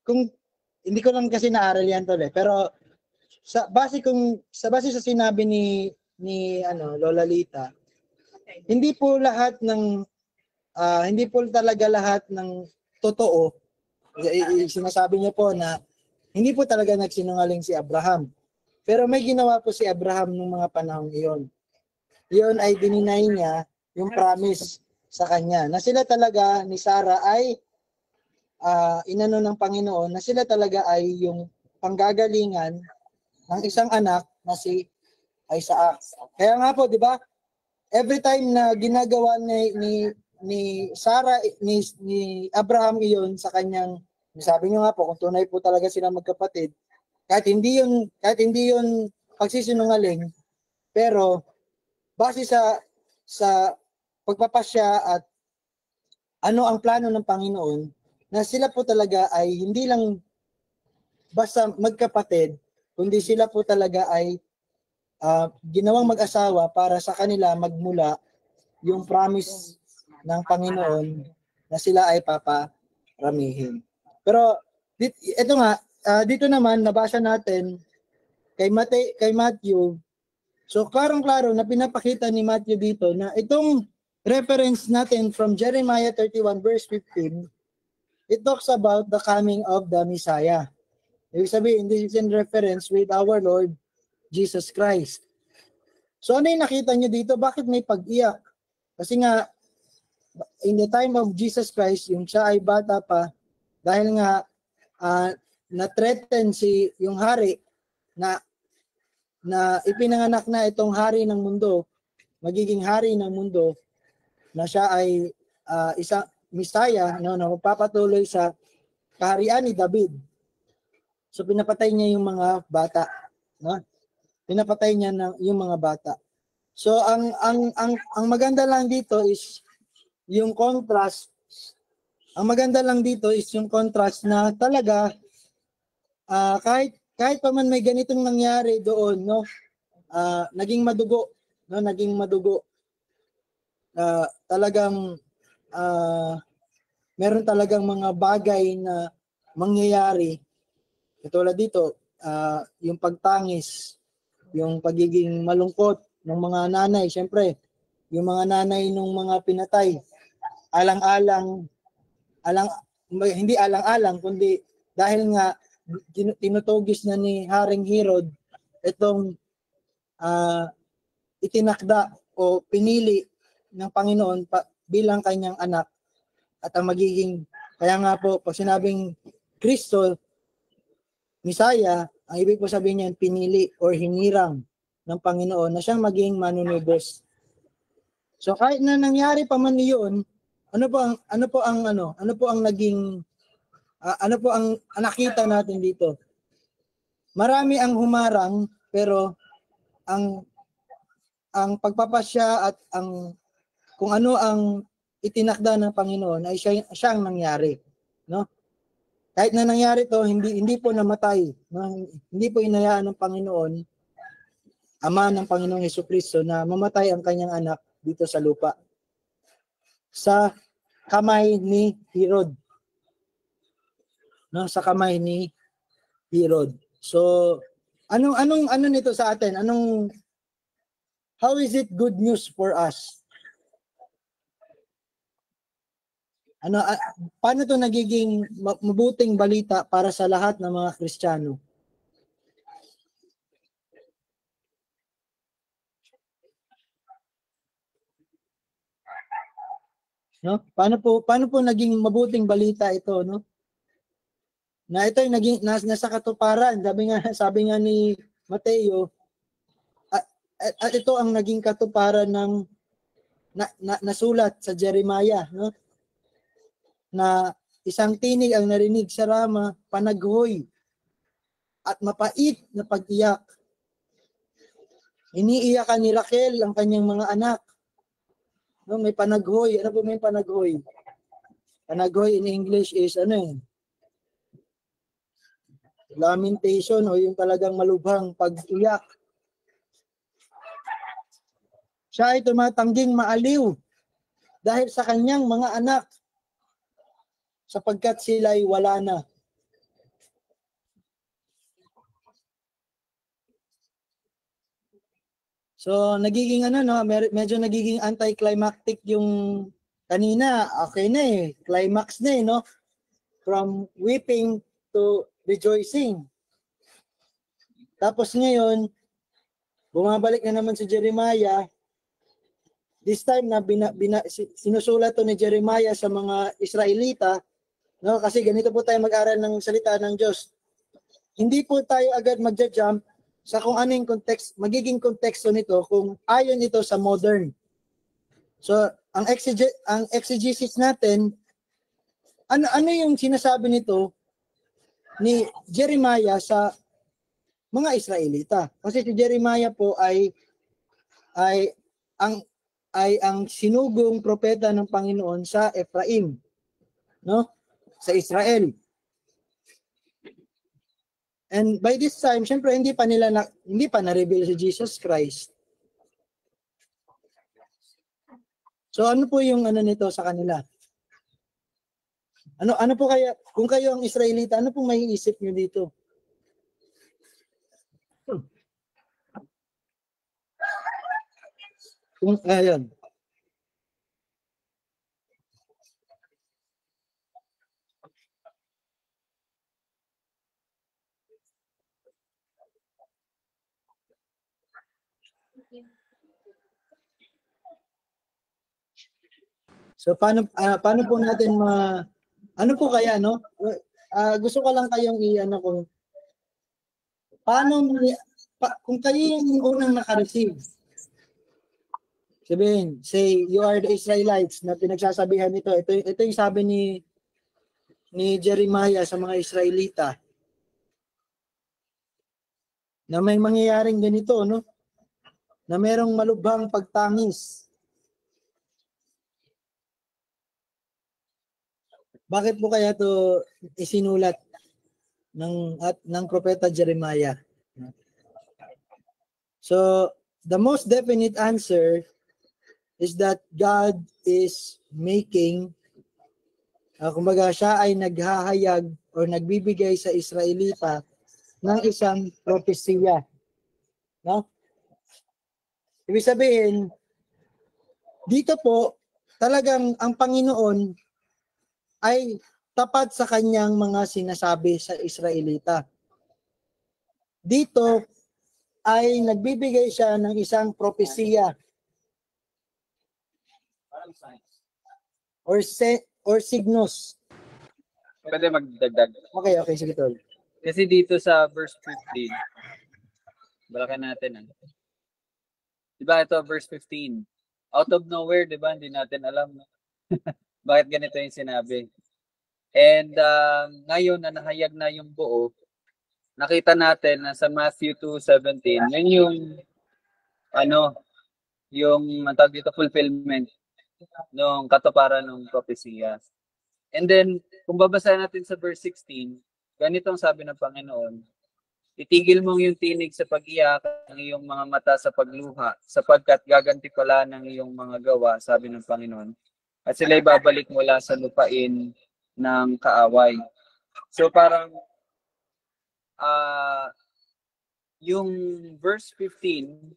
kung hindi ko lang kasi naaral yan tol pero base sa sinabi ni Lola Lita, hindi po talaga lahat ng totoo. Sinasabi niya po na hindi po talaga nagsinungaling si Abraham. Pero may ginawa po si Abraham nung mga panahong iyon. Iyon ay dininay niya yung promise sa kanya na sila talaga ni Sarah ay inano ng Panginoon na sila talaga ay yung panggagalingan ng isang anak na si Isaac. Kaya nga po, di ba? Every time na ginagawa ni Sarah, ni Abraham iyon sa kanyang, sabi niyo nga po, kung tunay po talaga sila magkapatid, kahit hindi yun pagsisinungaling, pero base sa pagpapasya at ano ang plano ng Panginoon, na sila po talaga ay hindi lang basta magkapatid, kundi sila po talaga ay ginawang mag-asawa para sa kanila magmula yung promise ng Panginoon na sila ay paparamihin. Pero ito nga, dito naman nabasa natin kay Matthew. So klarong-klaro na pinapakita ni Matthew dito na itong reference natin from Jeremiah 31 verse 15, it talks about the coming of the Messiah. Ibig sabihin, this is in reference with our Lord Jesus Christ. So ano yung nakita nyo dito? Bakit may pag-iyak? Kasi nga, in the time of Jesus Christ, yung siya ay bata pa, dahil nga na-threaten yung hari na ipinanganak na itong hari ng mundo, magiging hari ng mundo, na siya ay isang Messiah na magpapatuloy sa kaharian ni David. So pinapatay niya yung mga bata, no? Pinapatay niya yung mga bata. So ang maganda lang dito is yung contrast. Ang maganda lang dito is yung contrast na talaga kahit pa man may ganitong nangyari doon, no? Naging madugo, no? Naging madugo. Talagang meron talagang mga bagay na mangyayari. Katulad dito, yung pagtangis, yung pagiging malungkot ng mga nanay. Siyempre, yung mga nanay ng mga pinatay, hindi alang-alang, kundi dahil nga tinutugis na ni Haring Herod itong itinakda o pinili ng Panginoon bilang kanyang anak. At ang magiging, kaya nga po, pag sinabing Kristo, Messiah, ang ibig po sabihin niyan, pinili or hinirang ng Panginoon na siyang maging manunubos. So kahit na nangyari pa man iyon, ano po ang nakita natin dito? Marami ang humarang, pero ang pagpapasya at kung ano ang itinakda ng Panginoon ay siyang nangyari, no? Kahit na nangyari to, hindi po namatay, no? Hindi po inayaan ng Panginoon, Ama ng Panginoong Jesucristo, na mamatay ang kanyang anak dito sa lupa sa kamay ni Herod. No, sa kamay ni Herod. So, anong nito sa atin? How is it good news for us? Paano to nagiging mabuting balita para sa lahat ng mga Kristiyano? No? Paano po naging mabuting balita ito, no? Na ito ay naging nasa katuparan. Sabi nga ni Mateo, at ito ang naging katuparan ng nasulat sa Jeremiah, no? Na isang tinig ang narinig sa Rama, panaghoy at mapait na pag-iyak. Iniiyakan ni Raquel ang kanyang mga anak. No, may panaghoy. Ano po may panaghoy? Panaghoy in English is lamentation, o yung talagang malubhang pag-iyak. Siya ay tumatangging maaliw dahil sa kanyang mga anak, sapagkat sila ay wala na. So nagiging medyo nagiging anticlimactic yung kanina. Okay na climax na no? From weeping to rejoicing. Tapos ngayon, bumabalik na naman si Jeremiah. This time na sinusulat to ni Jeremiah sa mga Israelita, no? Kasi ganito po tayo mag-aral ng salita ng Diyos. Hindi po tayo agad magja-jump sa kung ano yung magiging konteksto nito kung ayon ito sa modern. So, ang exegesis natin, ano yung sinasabi nito ni Jeremiah sa mga Israelita. Kasi si Jeremiah po ay ang sinugong propeta ng Panginoon sa Ephraim, no? Sa Israel. And by this time, syempre hindi pa na-reveal si Jesus Christ. So ano po yung nito sa kanila? Ano po kaya kung kayo ang Israelita, ano pong maiisip niyo dito? Kung ayun. So paano po natin ano po kaya no? Gusto ko lang kayong kung paano kung kayo yung unang naka-receive. Sabihin, say you are the Israelites na pinagsasabihan nito. Ito yung sabi ni Jeremiah sa mga Israelita. Na may mangyayaring ganito, no? Na merong malubhang pagtangis. Bakit po kaya to isinulat ng propeta Jeremiah? So, the most definite answer is that God is making, kumbaga siya ay naghahayag or nagbibigay sa Israelita ng isang propesya. No? Ibig sabihin, dito po, talagang ang Panginoon ay tapat sa kanyang mga sinasabi sa Israelita. Dito ay nagbibigay siya ng isang propesya or signos. Pwede magdagdag. Okay, sige tol. Kasi dito sa verse 15, balakan natin. Diba ito, verse 15. Out of nowhere, diba? Hindi natin alam. Bakit ganito yung sinabi. And ngayon na nahayag na yung buo, nakita natin na sa Matthew 2:17, yun yung yung tawag dito, fulfillment ng katuparan ng propesya. And then, kung babasahin natin sa verse 16, ganitong sabi ng Panginoon, itigil mong yung tinig sa pag-iyak, ang iyong mga mata sa pagluha, sapagkat gaganti pala ng iyong mga gawa, sabi ng Panginoon. At sila'y babalik mula sa lupain ng kaaway. So parang yung verse 15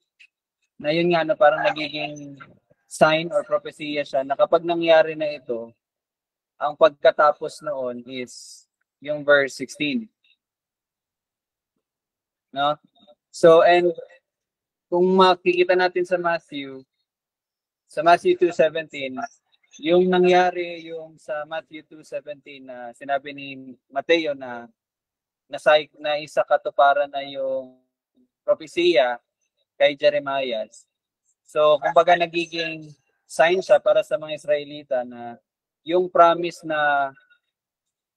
na yun nga na parang nagiging sign or propesya siya na kapag nangyari na ito, ang pagkatapos noon is yung verse 16. No? So, and kung makikita natin sa Matthew 2:17, yung nangyari yung sa Matthew 2:17 na sinabi ni Mateo na isa katuparan na yung propesya kay Jeremiah. So, kumbaga nagiging sign siya para sa mga Israelita na yung promise na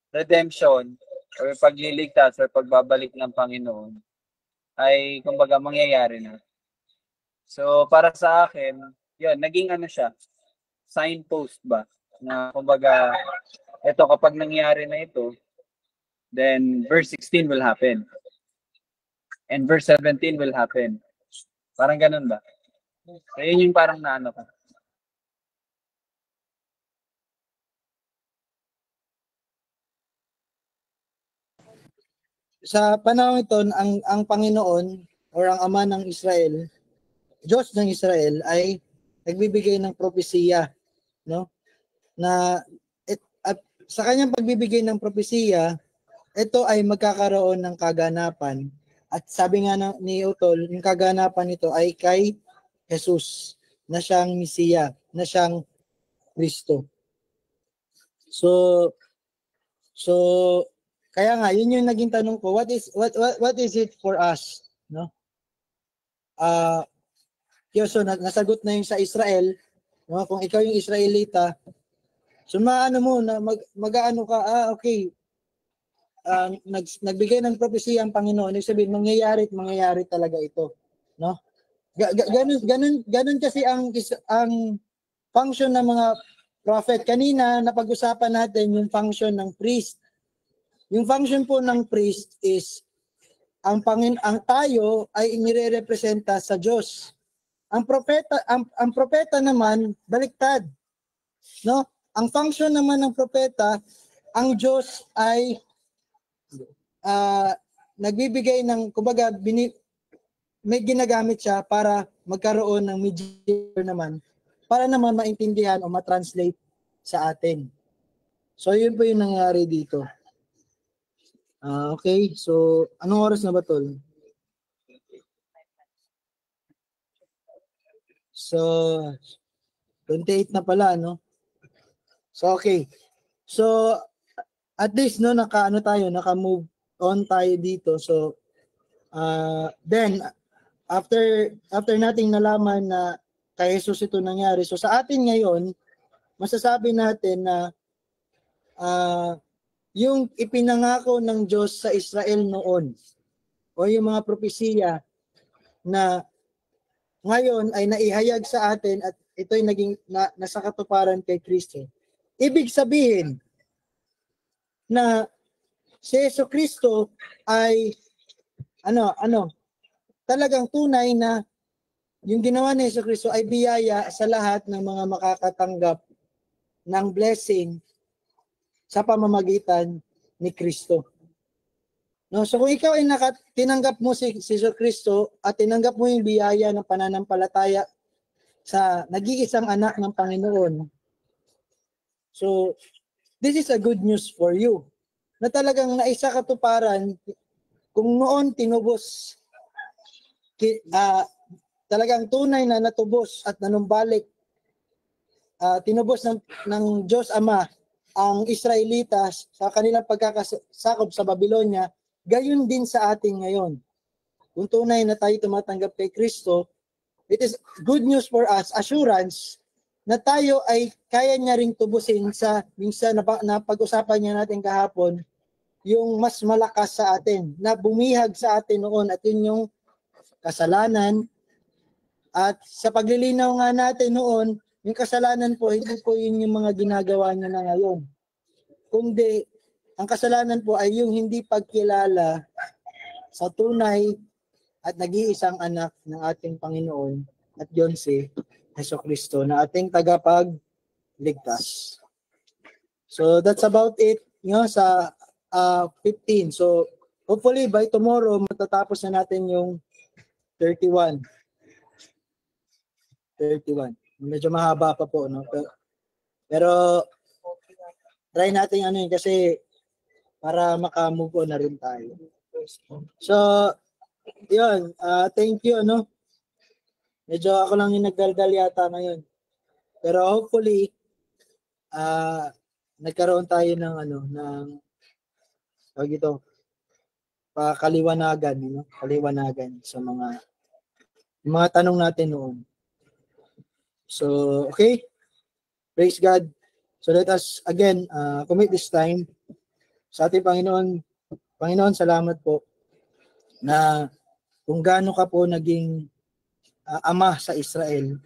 redemption or pagliligtas or pagbabalik ng Panginoon ay kumbaga mangyayari na. So, para sa akin, yun, naging siya, signpost ba? Na kumbaga, ito kapag nangyari na ito, then verse 16 will happen. And verse 17 will happen. Parang ganun ba? So, yun yung parang naano ka. Sa panahon ito, ang Panginoon or ang Ama ng Israel, Diyos ng Israel ay nagbibigay ng propesya, no? Na sa kanyang pagbibigay ng propesya, ito ay magkakaroon ng kaganapan. At sabi nga ni Utol, yung kaganapan nito ay kay Jesus, na siyang Mesiya, na siyang Kristo. So kaya nga yun yung naging tanong ko, what is it for us, no? So nasagot na yung sa Israel, no? Kung ikaw yung Israelita, so maano mo na mag-aano ka, okay. nagbigay ng propesya ang Panginoon, ibig sabihin mangyayari at mangyayari talaga ito, no? Ganun kasi ang function ng mga prophet. Kanina napag-usapan natin yung function ng priest. Yung function po ng priest is ang tayo ay inirerepresenta sa Diyos. Ang propeta naman baliktad, no? Ang function naman ng propeta, ang Diyos ay nagbibigay ng, kumbaga, may ginagamit siya para magkaroon ng mediator naman, para naman maintindihan o matranslate sa atin. So, yun po yung nangyari dito. Okay, so, anong oras na ba, Tol? So, 28 na pala, no? So, okay. So, at least, no, naka-move on tayo dito. So, then, after nating nalaman na kay Jesus ito nangyari, so sa atin ngayon, masasabi natin na yung ipinangako ng Diyos sa Israel noon, o yung mga propesiya na ngayon ay naihayag sa atin at ito'y naging nasa katuparan kay Kristo. Ibig sabihin na si Jesucristo ay talagang tunay na yung ginawa ni Jesucristo ay biyaya sa lahat ng mga makakatanggap ng blessing sa pamamagitan ni Kristo. No, so kung ikaw ay tinanggap mo si Jesucristo at tinanggap mo yung biyaya ng pananampalataya sa nag-iisang anak ng Panginoon, so this is a good news for you. Na talagang naisa katuparan, kung noon tinubos, talagang tunay na natubos at nanumbalik, tinubos ng Diyos Ama ang Israelitas sa kanilang pagkakasakop sa Babylonia, gayon din sa atin ngayon. Kung tunay na tayo tumatanggap kay Kristo, it is good news for us, assurance, na tayo ay kaya niya ring tubusin sa minsan na pag-usapan niya natin kahapon, yung mas malakas sa atin, na bumihag sa atin noon, at yun yung kasalanan. At sa paglilinaw nga natin noon, yung kasalanan po, hindi po yun yung mga ginagawa niya na ngayon. Kundi, ang kasalanan po ay yung hindi pagkilala sa tunay at nag-iisang anak ng ating Panginoon, at yun si Jesucristo, na ating tagapagligtas. So that's about it, sa 15. So hopefully by tomorrow matatapos na natin yung 31. Medyo mahaba pa po, no? Pero try natin yun kasi para maka-move on na rin tayo. So, yun, thank you, no? Medyo ako lang yung nagdaldal yata ngayon. Pero hopefully, nagkaroon tayo ng pakaliwanagan, kaliwanagan sa mga tanong natin noon. So, okay. Praise God. So let us again commit this time sa ating Panginoon. Panginoon, salamat po na kung gaano ka po naging ama sa Israel,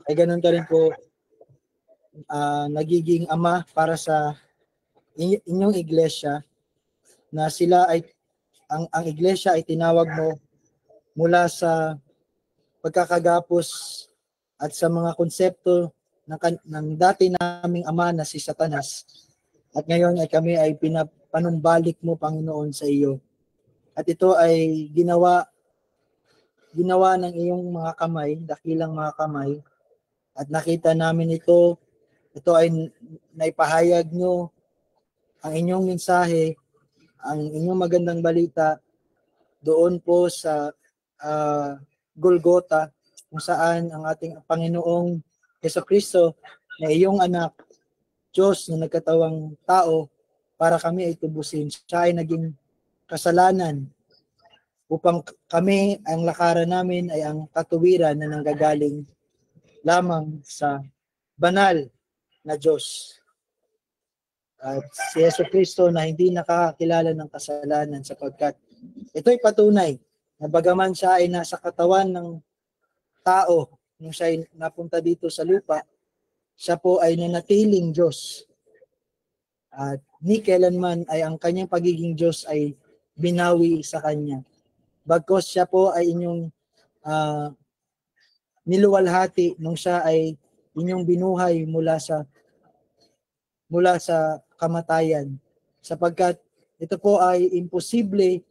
ay ganun ka rin po nagiging ama para sa inyong iglesia, na sila ay ang iglesia ay tinawag mo mula sa pagkakagapos at sa mga konsepto ng dati naming ama na si Satanas. At ngayon ay kami ay panumbalik mo, Panginoon, sa iyo. At ito ay ginawa ng iyong mga kamay, dakilang mga kamay. At nakita namin ito ay naipahayag nyo ang inyong mensahe, ang inyong magandang balita doon po sa Golgotha, kung saan ang ating Panginoong Jesucristo na iyong anak, Diyos na nagkatawang tao, para kami ay tubusin. Siya ay naging kasalanan upang kami, ang lakaran namin ay ang katuwiran na nanggagaling lamang sa banal na Diyos. at si Yesu Kristo na hindi nakakakilala ng kasalanan sapagkat ito'y patunay na bagaman siya ay nasa katawan ng tao nung siya ay napunta dito sa lupa, siya po ay nanatiling Diyos. At ni kailanman ay ang kanyang pagiging Diyos ay binawi sa kanya. Bagkos siya po ay inyong niluwalhati nung siya ay inyong binuhay mula sa kamatayan. Sapagkat ito po ay imposible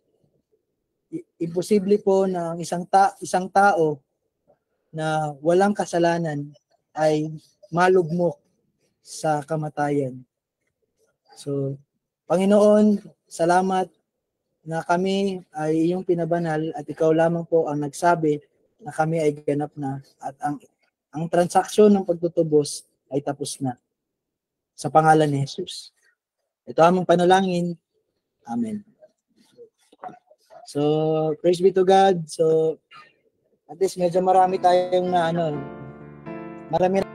po na ang isang tao na walang kasalanan ay malugmok sa kamatayan. So, Panginoon, salamat na kami ay iyong pinabanal at ikaw lamang po ang nagsabi na kami ay ganap na at ang transaksyon ng pagtutubos ay tapos na. Sa pangalan ni Jesus. Ito among panalangin. Amen. So, praise be to God. So, at least medyo marami tayong marami